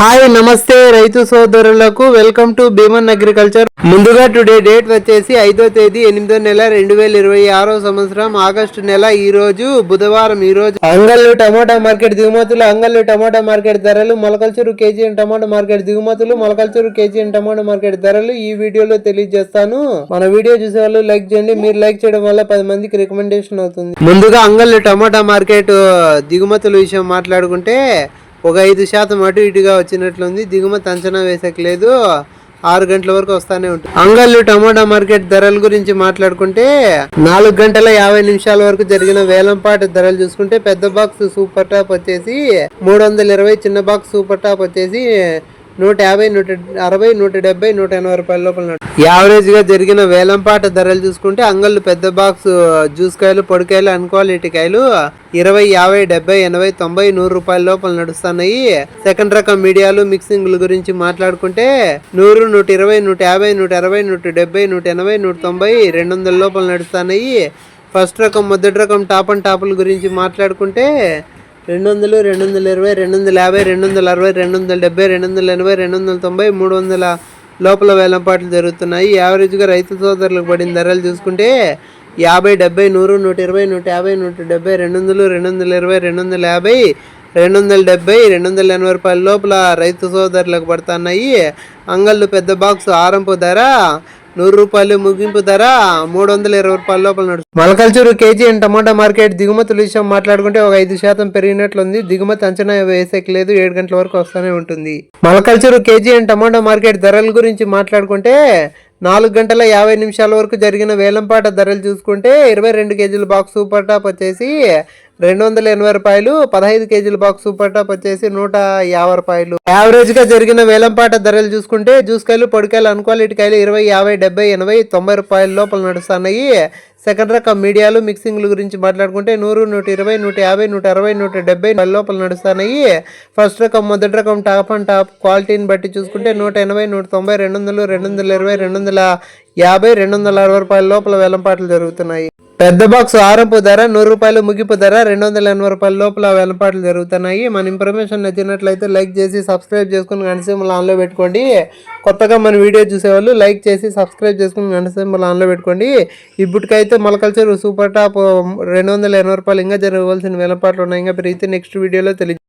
Hi నమస్తే రైతు సోదరులకు వెల్కమ్ టు భీమన్ అగ్రికల్చర్. ముందుగా టుడే డేట్ వచ్చేసి 5వ తేదీ 8వ నెల 2026 సంవత్సరం ఆగస్టు నెల. ఈ రోజు బుధవారం. ఈ రోజు అంగళ్ళు టమాటా మార్కెట్ దిగుమతులు, అంగళ్ళు టమాటా మార్కెట్ ధరలు, మొలకల్చూరు కేజీ టమాటా మార్కెట్ దిగుమతులు, మొలకల్చూరు కేజీ టమాటా మార్కెట్ ధరలు ఈ వీడియోలో తెలియజేస్తాను. మన వీడియో చూసే వాళ్ళు లైక్ చేయండి. మీరు లైక్ చేయడం వల్ల 10 మందికి రికమెండేషన్ అవుతుంది. ముందుగా అంగళ్ళు టమాటా మార్కెట్ దిగుమతుల విషయం మాట్లాడుకుంటే ఒక 5% అటు ఇటుగా వచ్చినట్లుంది. దిగుమతి అంచనా వేసట్లేదు, 6 గంటల వరకు వస్తానే ఉంటుంది. అంగళ్ళు టమాటా మార్కెట్ ధరల గురించి మాట్లాడుకుంటే 4 గంటల 50 నిమిషాల వరకు జరిగిన వేలంపాట ధరలు చూసుకుంటే పెద్ద బాక్స్ సూపర్ టాప్ వచ్చేసి 320, చిన్న బాక్స్ సూపర్ టాప్ వచ్చేసి 150, 160, 170, 180 రూపాయల లోపల. యావరేజ్ గా జరిగిన వేలంపాట ధరలు చూసుకుంటే అంగళ్ళు పెద్ద బాక్స్ జ్యూస్ కాయలు, పొడికాయలు, అన్క్వాలిటీ కాయలు 20, 50, 70, 80, 90, 100 రూపాయల లోపల నడుస్తున్నాయి. సెకండ్ రకం మీడియాలు, మిక్సింగ్ల గురించి మాట్లాడుకుంటే 100, 120, 150, 160, 170, 180, 190, 200 లోపల నడుస్తున్నాయి. ఫస్ట్ రకం, మొదటి రకం టాప్ అండ్ టాపుల గురించి మాట్లాడుకుంటే 200, 220, 250, 260, 270, 280, 290, 300 లోపల వేలంపాట్లు జరుగుతున్నాయి. యావరేజ్గా రైతు సోదరులకు పడిన ధరలు చూసుకుంటే 50, 70, 100, 120, 150, 170, 200, 220, 250, 270, 280 రూపాయల లోపల రైతు సోదరులకు పడుతున్నాయి. అంగళ్ళు పెద్ద బాక్స్ ఆరంపు ధర 100 రూపాయలు, ముగింపు ధర 320 రూపాయల లోపల నడుస్తుంది. మొలకల్చూరు కేజీ టమాటా మార్కెట్ దిగుమతుల విషయం మాట్లాడుకుంటే ఒక 5% పెరిగినట్లుంది. దిగుమతి అంచనా వేసేయలేదు, 7 గంటల వరకు వస్తూనే ఉంటుంది. మొలకల్చూరు కేజీ టమాటా మార్కెట్ ధరల గురించి మాట్లాడుకుంటే 4 గంటల 50 నిమిషాల వరకు జరిగిన వేలంపాట ధరలు చూసుకుంటే 22 కేజీల బాక్స్ సూపర్ టాప్ వచ్చేసి 280 రూపాయలు, 15 కేజీల బాక్స్ సూపర్ టాప్ వచ్చేసి 150 రూపాయలు. యావరేజ్ గా జరిగిన వేలంపాట ధరలు చూసుకుంటే జ్యూస్ కాయలు, పొడికాయలు, అన్క్వాలిటీ కాయలు 20, 50, 70, 80, 90 రూపాయల లోపల నడుస్తున్నాయి. సెకండ్ రకం మీడియాలు, మిక్సింగ్ల గురించి మాట్లాడుకుంటే 100, 120, 150, 160, 170 లోపల నడుస్తున్నాయి. ఫస్ట్ రకం, మొదటి రకం టాప్ అండ్ టాప్ క్వాలిటీని బట్టి చూసుకుంటే 180, 190, 200, 220, 250, 260 రూపాయల లోపల వేలంపాట్లు జరుగుతున్నాయి. పెద్ద బాక్స్ ఆరంపు ధర 100 రూపాయలు, ముగింపు ధర 280 రూపాయల లోపల వేలంపాట్లు జరుగుతున్నాయి. మన ఇన్ఫర్మేషన్ నచ్చినట్లయితే లైక్ చేసి సబ్స్క్రైబ్ చేసుకుని గంట సింబల్ ఆన్లో పెట్టుకోండి. కొత్తగా మన వీడియో చూసేవాళ్ళు లైక్ చేసి సబ్స్క్రైబ్ చేసుకుని గంట సింబల్ ఆన్లో పెట్టుకోండి. ఇప్పటికైతే మొలకల్చూరు సూపర్ టాప్ 280 రూపాయలు ఇంకా జరగవలసిన వేలంపాట్లు ఉన్నాయి. ఇంకా పెరిగితే నెక్స్ట్ వీడియోలో తెలియదు.